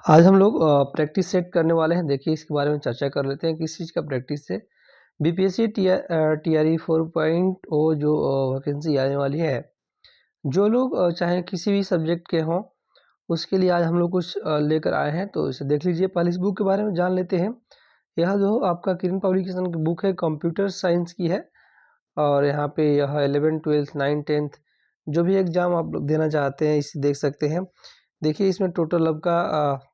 आज हम लोग प्रैक्टिस सेट करने वाले हैं। देखिए इसके बारे में चर्चा कर लेते हैं किस चीज़ का प्रैक्टिस से। बीपीएससी टीआरई 4.0 जो वैकेंसी आने वाली है, जो लोग चाहे किसी भी सब्जेक्ट के हों, उसके लिए आज हम लोग कुछ लेकर आए हैं, तो इसे देख लीजिए। पहले इस बुक के बारे में जान लेते हैं। यह जो आपका किरण पब्लिकेशन की बुक है, कंप्यूटर साइंस की है। और यहाँ पे यह 11th 12th 9th 10th जो भी एग्ज़ाम आप लोग देना चाहते हैं, इसे देख सकते हैं। देखिए इसमें टोटल आपका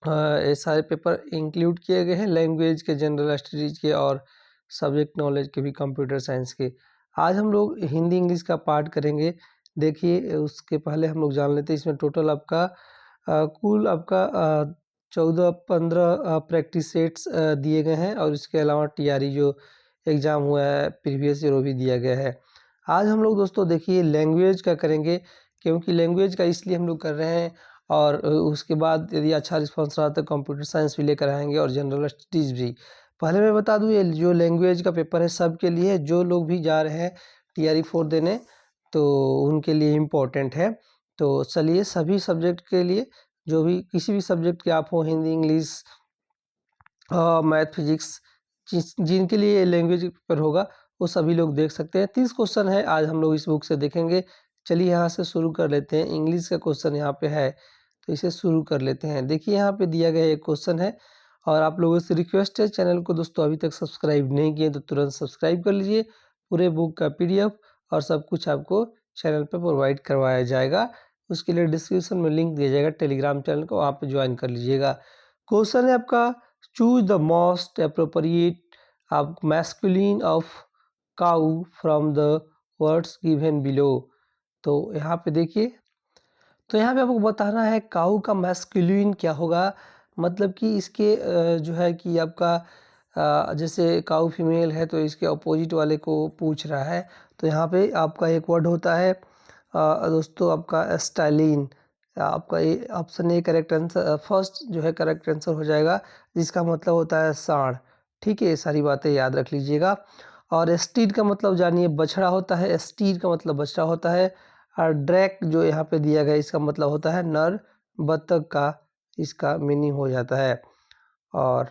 ये सारे पेपर इंक्लूड किए गए हैं, लैंग्वेज के, जनरल स्टडीज के और सब्जेक्ट नॉलेज के भी, कंप्यूटर साइंस के। आज हम लोग हिंदी इंग्लिश का पार्ट करेंगे। देखिए उसके पहले हम लोग जान लेते हैं इसमें टोटल आपका कुल आपका 14-15 प्रैक्टिस सेट्स दिए गए हैं, और इसके अलावा टीआरई जो एग्ज़ाम हुआ है प्रीवियस ईयर वो भी दिया गया है। आज हम लोग दोस्तों देखिए लैंग्वेज का करेंगे, क्योंकि लैंग्वेज का इसलिए हम लोग कर रहे हैं, और उसके बाद यदि अच्छा रिस्पॉन्स रहा तो कंप्यूटर साइंस भी लेकर आएंगे और जनरल स्टडीज़ भी। पहले मैं बता दूं, ये जो लैंग्वेज का पेपर है सबके लिए, जो लोग भी जा रहे हैं टीआरई 4 देने, तो उनके लिए इम्पोर्टेंट है। तो चलिए सभी सब्जेक्ट के लिए, जो भी किसी भी सब्जेक्ट के आप हो, हिंदी इंग्लिश मैथ फिजिक्स, जिनके लिए लैंग्वेज पेपर होगा वो सभी लोग देख सकते हैं। 30 क्वेश्चन है आज हम लोग इस बुक से देखेंगे। चलिए यहाँ से शुरू कर लेते हैं। इंग्लिश का क्वेश्चन यहाँ पे है, तो इसे शुरू कर लेते हैं। देखिए यहाँ पे दिया गया एक क्वेश्चन है, और आप लोगों से रिक्वेस्ट है, चैनल को दोस्तों अभी तक सब्सक्राइब नहीं किए तो तुरंत सब्सक्राइब कर लीजिए। पूरे बुक का पीडीएफ और सब कुछ आपको चैनल पर प्रोवाइड करवाया जाएगा। उसके लिए डिस्क्रिप्शन में लिंक दिया जाएगा टेलीग्राम चैनल को, वहाँ पर ज्वाइन कर लीजिएगा। क्वेश्चन है आपका, चूज द मोस्ट अप्रोप्रिएट आप masculine of cow from the words given below. तो यहाँ पे देखिए, तो यहाँ पे आपको बताना है काऊ का मैस्कुलिन क्या होगा। मतलब कि इसके जो है कि आपका जैसे काऊ फीमेल है तो इसके अपोजिट वाले को पूछ रहा है। तो यहाँ पे आपका एक वर्ड होता है दोस्तों आपका स्टाइलिन। आपका ये option A correct answer, first जो है करेक्ट आंसर हो जाएगा, जिसका मतलब होता है सांड। ठीक है, ये सारी बातें याद रख लीजिएगा। और स्टीड का मतलब जानिए, बछड़ा होता है। स्टीड का मतलब बछड़ा होता है। और ड्रैक जो यहाँ पे दिया गया, इसका मतलब होता है नर बत्तख का, इसका मीनिंग हो जाता है। और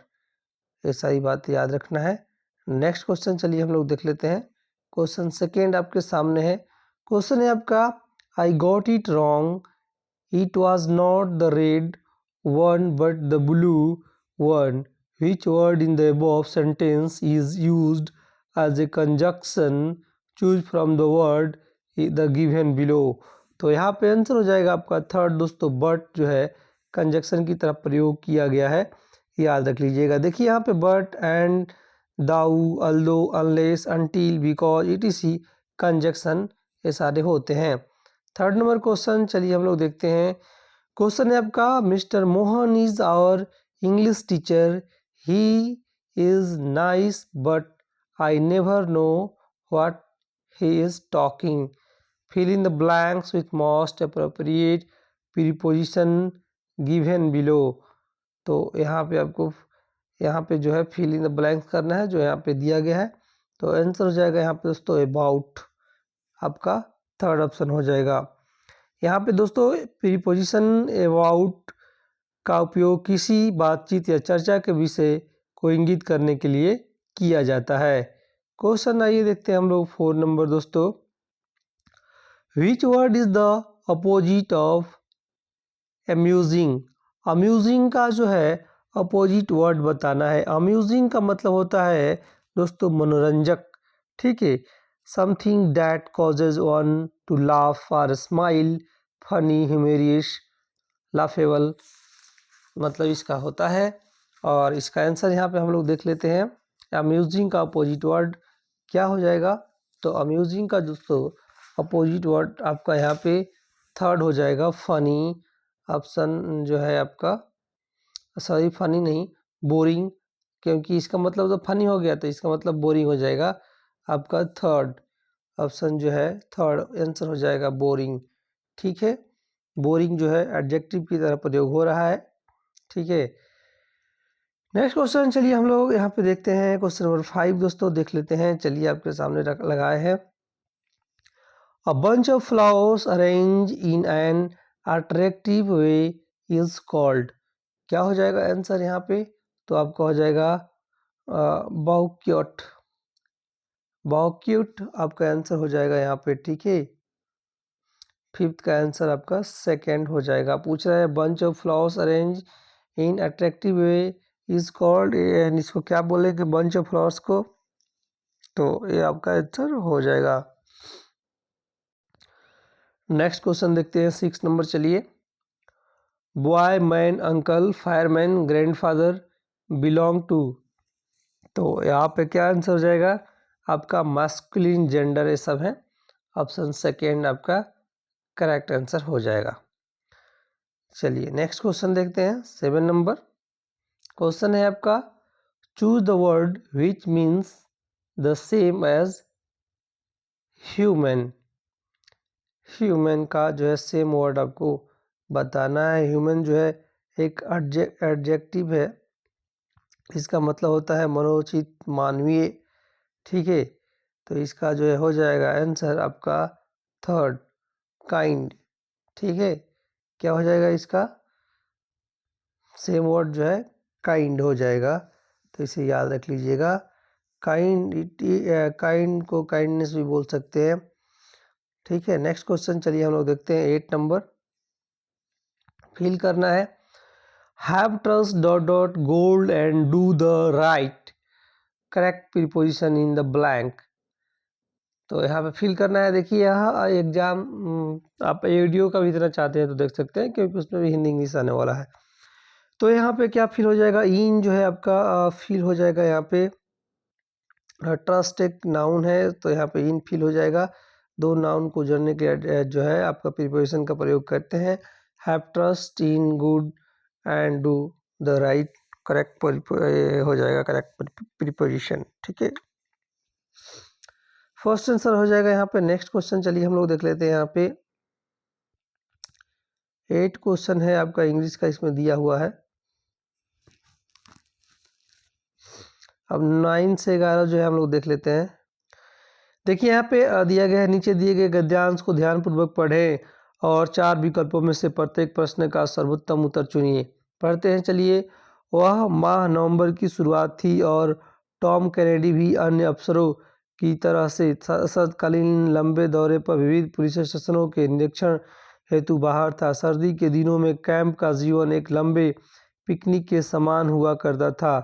ये सारी बात याद रखना है। नेक्स्ट क्वेश्चन चलिए हम लोग देख लेते हैं। क्वेश्चन सेकेंड आपके सामने है। क्वेश्चन है आपका, I got it wrong, it was not the red one but the blue one, which word in the above sentence is used as a conjunction, choose from the word the given below. तो यहाँ पे answer हो जाएगा आपका third दोस्तों, but जो है conjunction की तरफ प्रयोग किया गया है, याद रख लीजिएगा। देखिए यहाँ पे but, and, though, although, unless, until, because, etc conjunction ये सारे होते हैं। थर्ड नंबर क्वेश्चन चलिए हम लोग देखते हैं। क्वेश्चन है आपका, mister Mohan is our English teacher, he is nice but I never know what he is talking, fill in the blanks with most appropriate preposition given below। तो यहाँ पे आपको यहाँ पे जो है fill in the blanks करना है जो यहाँ पे दिया गया है। तो आंसर हो जाएगा यहाँ पे दोस्तों अबाउट, आपका थर्ड ऑप्शन हो जाएगा। यहाँ पे दोस्तों प्रीपोजिशन अबाउट का उपयोग किसी बातचीत या चर्चा के विषय को इंगित करने के लिए किया जाता है। क्वेश्चन आइए देखते हैं हम लोग 4 नंबर दोस्तों, which word is the opposite of amusing. Amusing का जो है अपोजिट वर्ड बताना है। अम्यूजिंग का मतलब होता है दोस्तों मनोरंजक। ठीक है, something that causes one two laugh और स्माइल, फनी, ह्यूमेरियस, लाफेबल, मतलब इसका होता है। और इसका आंसर यहाँ पे हम लोग देख लेते हैं। अम्यूजिंग का अपोजिट वर्ड क्या हो जाएगा। तो अम्यूजिंग का दोस्तों अपोजिट वर्ड आपका यहाँ पे थर्ड हो जाएगा, फनी। ऑप्शन जो है आपका, सॉरी फनी नहीं, बोरिंग, क्योंकि इसका मतलब तो फनी हो गया, तो इसका मतलब बोरिंग हो जाएगा। आपका थर्ड ऑप्शन जो है, थर्ड आंसर हो जाएगा बोरिंग। ठीक है, बोरिंग जो है एडजेक्टिव की तरह प्रयोग हो रहा है। ठीक है, नेक्स्ट क्वेश्चन चलिए हम लोग यहाँ पे देखते हैं। क्वेश्चन नंबर 5 दोस्तों देख लेते हैं। चलिए आपके सामने लगाए हैं। A bunch of flowers arranged in an attractive way is called. क्या हो जाएगा आंसर यहाँ पे? तो आपका हो जाएगा बाउक्यूट। बाउक्यूट आपका आंसर हो जाएगा यहाँ पे, ठीक है। फिफ्थ का आंसर आपका सेकंड हो जाएगा। पूछ रहा है bunch of flowers arrange in attractive way is called, इसको क्या बोलेंगे बंच ऑफ फ्लावर्स को? तो ये आपका आंसर हो जाएगा। नेक्स्ट क्वेश्चन देखते हैं 6 नंबर। चलिए, boy, man, uncle, fireman, grandfather belong to. तो यहाँ पे क्या आंसर हो जाएगा? आपका मास्कुलिन जेंडर ये सब है। ऑप्शन सेकेंड आपका करेक्ट आंसर हो जाएगा। चलिए नेक्स्ट क्वेश्चन देखते हैं 7 नंबर। क्वेश्चन है आपका, choose the word which means the same as human. Human का जो है सेम वर्ड आपको बताना है। ह्यूमन जो है एक एडजेक्टिव है, इसका मतलब होता है मनोचित, मानवीय, ठीक है। तो इसका जो है हो जाएगा आंसर आपका थर्ड, काइंड, ठीक है। क्या हो जाएगा इसका? सेम वर्ड जो है काइंड हो जाएगा, तो इसे याद रख लीजिएगा। काइंड, काइंड को काइंडनेस भी बोल सकते हैं, ठीक है। नेक्स्ट क्वेश्चन चलिए हम लोग देखते हैं 8 नंबर। फिल करना है, have trust dot dot gold and do the right correct preposition in the blank. तो यहाँ पे फिल करना है। देखिए यहाँ एग्जाम आप एडियो का भी देना चाहते हैं तो देख सकते हैं, क्योंकि उसमें भी हिंदी इंग्लिश आने वाला है। तो यहाँ पे क्या फिल हो जाएगा? इन जो है आपका फिल हो जाएगा यहाँ पे। ट्रस्ट एक नाउन है तो यहाँ पे इन फिल हो जाएगा। दो नाउन को जोड़ने के लिए जो है आपका प्रीपोजिशन का प्रयोग करते हैं। Have trust in good and do the right correct हो जाएगा करेक्ट प्रीपोजिशन, ठीक है। फर्स्ट आंसर हो जाएगा यहाँ पे। नेक्स्ट क्वेश्चन चलिए हम लोग देख लेते हैं। यहाँ पे 8 क्वेश्चन है आपका इंग्लिश का, इसमें दिया हुआ है। अब 9 से 11 जो है हम लोग देख लेते हैं। देखिए यहाँ पे दिया गया है, नीचे दिए गए गद्यांश को ध्यानपूर्वक पढ़ें और 4 विकल्पों में से प्रत्येक प्रश्न का सर्वोत्तम उत्तर चुनिए। पढ़ते हैं चलिए। वह माह नवंबर की शुरुआत थी और टॉम कैनेडी भी अन्य अफसरों की तरह से शरतकालीन लंबे दौरे पर विविध पुलिस स्टेशनों के निरीक्षण हेतु बाहर था। सर्दी के दिनों में कैंप का जीवन एक लंबे पिकनिक के समान हुआ करता था।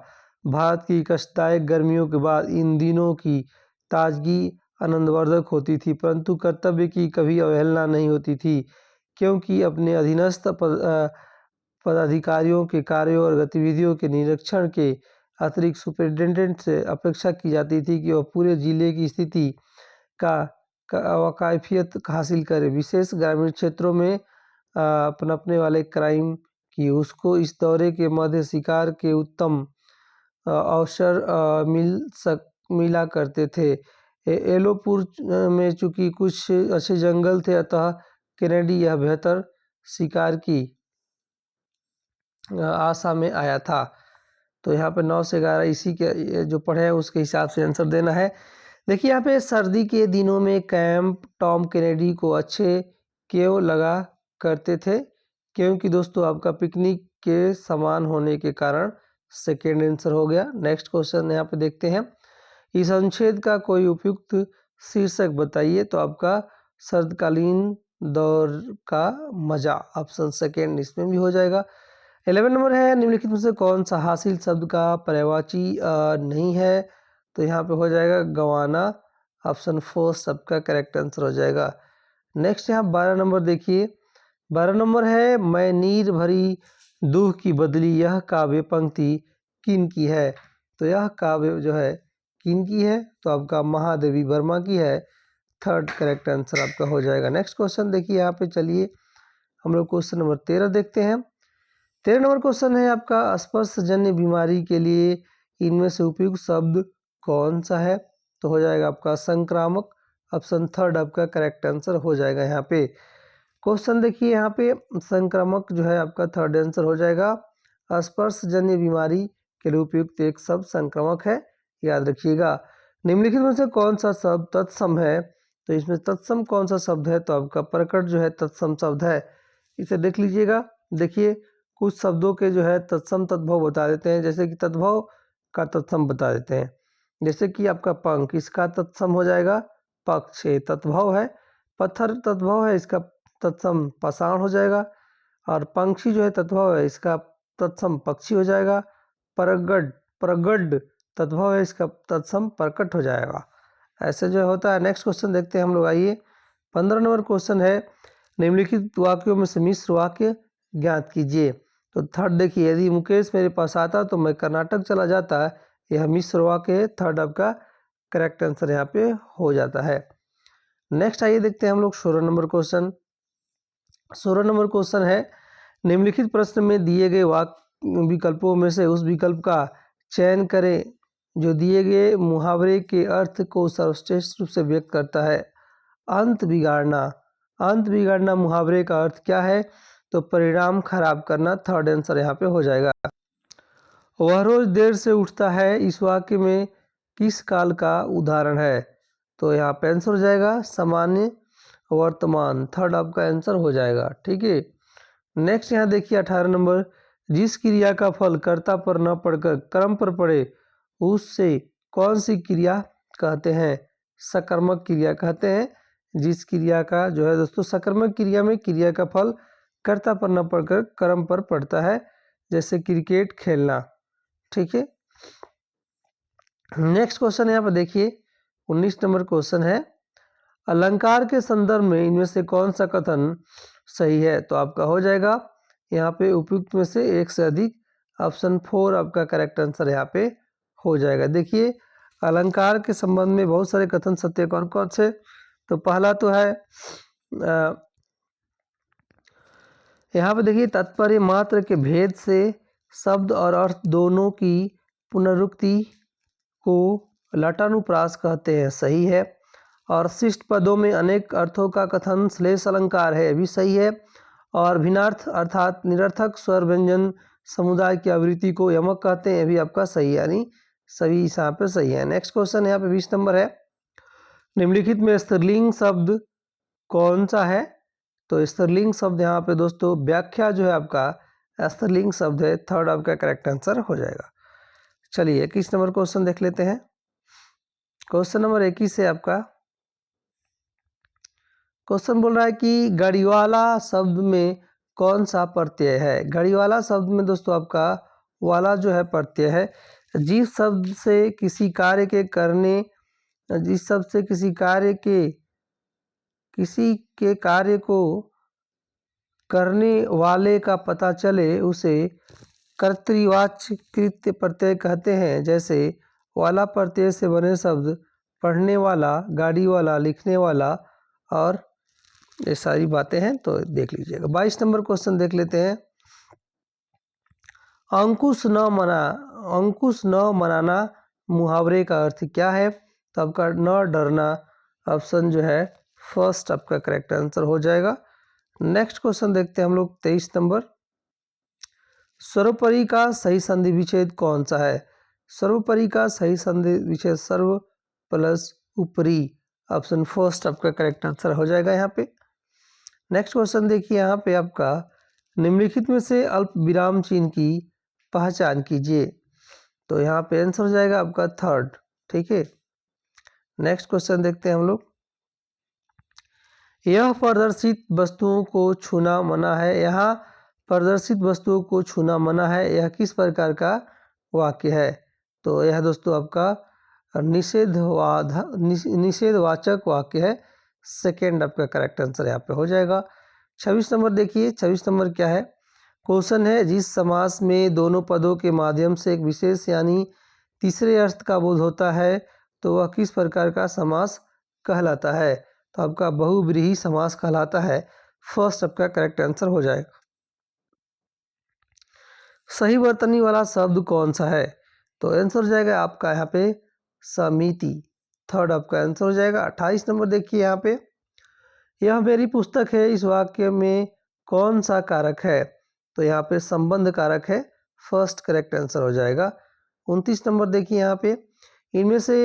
भारत की कष्टदायक गर्मियों के बाद इन दिनों की ताजगी आनंदवर्धक होती थी, परंतु कर्तव्य की कभी अवहेलना नहीं होती थी, क्योंकि अपने अधीनस्थ पदाधिकारियों के कार्यों और गतिविधियों के निरीक्षण के अतिरिक्त सुपरिटेंडेंट से अपेक्षा की जाती थी कि वह पूरे जिले की स्थिति का वाकफियत हासिल करे। विशेष ग्रामीण क्षेत्रों में पनपने वाले क्राइम की उसको इस दौरे के मध्य शिकार के उत्तम अवसर मिला करते थे। एलोपुर में चूंकि कुछ अच्छे जंगल थे, अतः कैनेडी यह बेहतर शिकार की आशा में आया था। तो यहाँ पे 9 से 11 इसी के जो पढ़े हैं उसके हिसाब से आंसर देना है। देखिए यहाँ पे सर्दी के दिनों में कैंप टॉम कैनेडी को अच्छे क्यों लगा करते थे? क्योंकि दोस्तों आपका पिकनिक के समान होने के कारण सेकेंड आंसर हो गया। नेक्स्ट क्वेश्चन यहाँ पे देखते हैं। इस अनुच्छेद का कोई उपयुक्त शीर्षक बताइए। तो आपका शरतकालीन दौर का मजा, ऑप्शन सेकेंड इसमें भी हो जाएगा। 11 नंबर है, निम्नलिखित में से कौन सा हासिल शब्द का पर्यायवाची नहीं है? तो यहाँ पे हो जाएगा गंवाना, ऑप्शन 4 सबका करेक्ट आंसर हो जाएगा। नेक्स्ट यहाँ 12 नंबर देखिए। 12 नंबर है, मैं नीर भरी दूह की बदली यह काव्य पंक्ति किन की है? तो यह काव्य जो है किन की है? तो आपका महादेवी वर्मा की है। थर्ड करेक्ट आंसर आपका हो जाएगा। नेक्स्ट क्वेश्चन देखिए यहाँ पे। चलिए हम लोग क्वेश्चन नंबर 13 देखते हैं। 13 नंबर क्वेश्चन है आपका, स्पर्शजन्य बीमारी के लिए इनमें से उपयुक्त शब्द कौन सा है? तो हो जाएगा आपका संक्रामक, ऑप्शन थर्ड आपका करेक्ट आंसर हो जाएगा। यहाँ पे क्वेश्चन देखिए, यहाँ पे संक्रामक जो है आपका थर्ड आंसर हो जाएगा। स्पर्शजन्य बीमारी के लिए उपयुक्त एक शब्द संक्रामक है, याद रखिएगा। निम्नलिखित में से कौन सा शब्द तत्सम है? तो इसमें तत्सम कौन सा शब्द है? तो आपका प्रकट जो है तत्सम शब्द है, इसे देख लीजिएगा। देखिए कुछ शब्दों के जो है तत्सम तद्भव बता देते हैं, जैसे कि तद्भव का तत्सम बता देते हैं। जैसे कि आपका पंख, इसका तत्सम हो जाएगा पक्ष, ये तद्भव है। पत्थर तद्भव है, इसका तत्सम पाषाण हो जाएगा। और पंक्षी जो है तद्भव है, इसका तत्सम पक्षी हो जाएगा। परगड प्रगड तद्भव है, इसका तत्सम प्रकट हो जाएगा। ऐसे जो होता है। नेक्स्ट क्वेश्चन देखते हैं हम लोग, आइए 15 नंबर क्वेश्चन है, निम्नलिखित वाक्यों में से मिश्र वाक्य ज्ञात कीजिए। तो थर्ड देखिए, यदि मुकेश मेरे पास आता तो मैं कर्नाटक चला जाता, यह मिश्र वाक्य है। थर्ड आपका करेक्ट आंसर यहाँ पे हो जाता है। नेक्स्ट आइए देखते हैं हम लोग 16 नंबर क्वेश्चन। 16 नंबर क्वेश्चन है, निम्नलिखित प्रश्न में दिए गए वाक्य विकल्पों में से उस विकल्प का चयन करें जो दिए गए मुहावरे के अर्थ को सर्वश्रेष्ठ रूप से व्यक्त करता है। अंत बिगाड़ना, अंत बिगाड़ना मुहावरे का अर्थ क्या है? तो परिणाम खराब करना। थर्ड आंसर यहाँ पे हो जाएगा। वह रोज देर से उठता है, इस वाक्य में किस काल का उदाहरण है? तो यहाँ पे आंसर हो जाएगा सामान्य वर्तमान। थर्ड आपका आंसर हो जाएगा। ठीक है। नेक्स्ट यहाँ देखिए 18 नंबर, जिस क्रिया का फल कर्ता पर न पड़कर कर्म पर पड़े उससे कौन सी क्रिया कहते हैं? सकर्मक क्रिया कहते हैं। जिस क्रिया का जो है दोस्तों, सकर्मक क्रिया में क्रिया का फल कर्ता पर न पड़कर कर्म पर पड़ता है, जैसे क्रिकेट खेलना। ठीक है। नेक्स्ट क्वेश्चन यहाँ पर देखिए 19 नंबर क्वेश्चन है, अलंकार के संदर्भ में इनमें से कौन सा कथन सही है? तो आपका हो जाएगा यहाँ पे उपयुक्त में से एक से अधिक। ऑप्शन 4 आपका करेक्ट आंसर यहाँ पे हो जाएगा। देखिए अलंकार के संबंध में बहुत सारे कथन सत्य कौन कौन से। तो पहला तो है यहाँ पे देखिए, तात्पर्य मात्र के भेद से शब्द और अर्थ दोनों की पुनरुक्ति को लटानुप्रास कहते हैं, सही है। और शिष्ट पदों में अनेक अर्थों का कथन श्लेष अलंकार है, भी सही है। और भिन्नार्थ अर्थात निरर्थक स्वर व्यंजन समुदाय की आवृत्ति को यमक कहते हैं, भी आपका सही है, यानी सभी यहाँ पे सही है। नेक्स्ट क्वेश्चन यहाँ पे 20 नंबर है, निम्नलिखित में स्त्रीलिंग शब्द कौन सा है? तो स्त्रीलिंग शब्द यहाँ पे दोस्तों व्याख्या जो है आपका स्त्रीलिंग शब्द है। थर्ड आपका करेक्ट आंसर हो जाएगा। चलिए 21 नंबर क्वेश्चन देख लेते हैं। क्वेश्चन नंबर 21 है आपका, क्वेश्चन बोल रहा है कि गढ़ीवाला शब्द में कौन सा प्रत्यय है? गढ़ीवाला शब्द में दोस्तों आपका वाला जो है प्रत्यय है। जिस शब्द से किसी कार्य के करने, जिस शब्द से किसी कार्य को करने वाले का पता चले उसे कर्तृवाच्य कृत्य प्रत्यय कहते हैं। जैसे वाला प्रत्यय से बने शब्द पढ़ने वाला, गाड़ी वाला, लिखने वाला और ये सारी बातें हैं, तो देख लीजिएगा। 22 नंबर क्वेश्चन देख लेते हैं, अंकुश न मनाना मुहावरे का अर्थ क्या है? तो आपका न डरना ऑप्शन जो है फर्स्ट आपका करेक्ट आंसर हो जाएगा। नेक्स्ट क्वेश्चन देखते हैं हम लोग 23 नंबर, सर्वोपरि का सही संधि विच्छेद कौन सा है? सर्वोपरि का सही संधि विच्छेद सर्व प्लस उपरी, ऑप्शन फर्स्ट आपका करेक्ट आंसर हो जाएगा यहाँ पे। नेक्स्ट क्वेश्चन देखिए, यहाँ पे आपका निम्नलिखित में से अल्प विराम चिन्ह की पहचान कीजिए। तो यहाँ पे आंसर हो जाएगा आपका थर्ड। ठीक है। नेक्स्ट क्वेश्चन देखते हैं हम लोग, यह प्रदर्शित वस्तुओं को छूना मना है। यहाँ प्रदर्शित वस्तुओं को छूना मना है, यह किस प्रकार का वाक्य है? तो यह दोस्तों आपका निषेधवाचक वाक्य है। सेकेंड आपका करेक्ट आंसर यहाँ पे हो जाएगा। 26 नंबर देखिए, 26 नंबर क्या है? क्वेश्चन है, जिस समास में दोनों पदों के माध्यम से एक विशेष यानी तीसरे अर्थ का बोध होता है तो वह किस प्रकार का समास कहलाता है? तो आपका बहुव्रीहि समास कहलाता है। फर्स्ट आपका करेक्ट आंसर हो जाएगा। सही वर्तनी वाला शब्द कौन सा है? तो आंसर हो जाएगा आपका यहाँ पे समिति। थर्ड आपका आंसर हो जाएगा। 28 नंबर देखिए, यहाँ पे यह मेरी पुस्तक है, इस वाक्य में कौन सा कारक है? तो यहाँ पे संबंध कारक है। फर्स्ट करेक्ट आंसर हो जाएगा। 29 नंबर देखिए, यहाँ पे इनमें से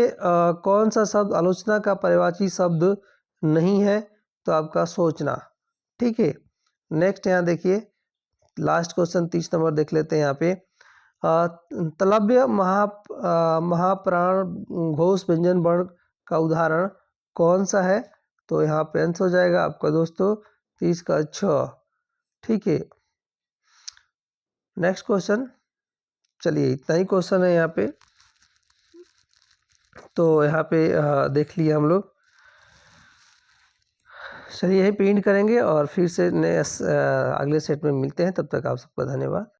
कौन सा शब्द आलोचना का पर्यायवाची शब्द नहीं है? तो आपका सोचना। ठीक है। नेक्स्ट यहाँ देखिए लास्ट क्वेश्चन 30 नंबर देख लेते हैं यहाँ पे। तलव्य महाप्राण घोष व्यंजन वर्ण का उदाहरण कौन सा है? तो यहाँ पे आंसर हो जाएगा आपका दोस्तों 30 का 6। ठीक है, नेक्स्ट क्वेश्चन। चलिए इतना ही क्वेश्चन है यहाँ पे, तो यहाँ पे देख लिए हम लोग। चलिए यही पे एंड करेंगे और फिर से नए अगले सेट में मिलते हैं। तब तक आप सबका धन्यवाद।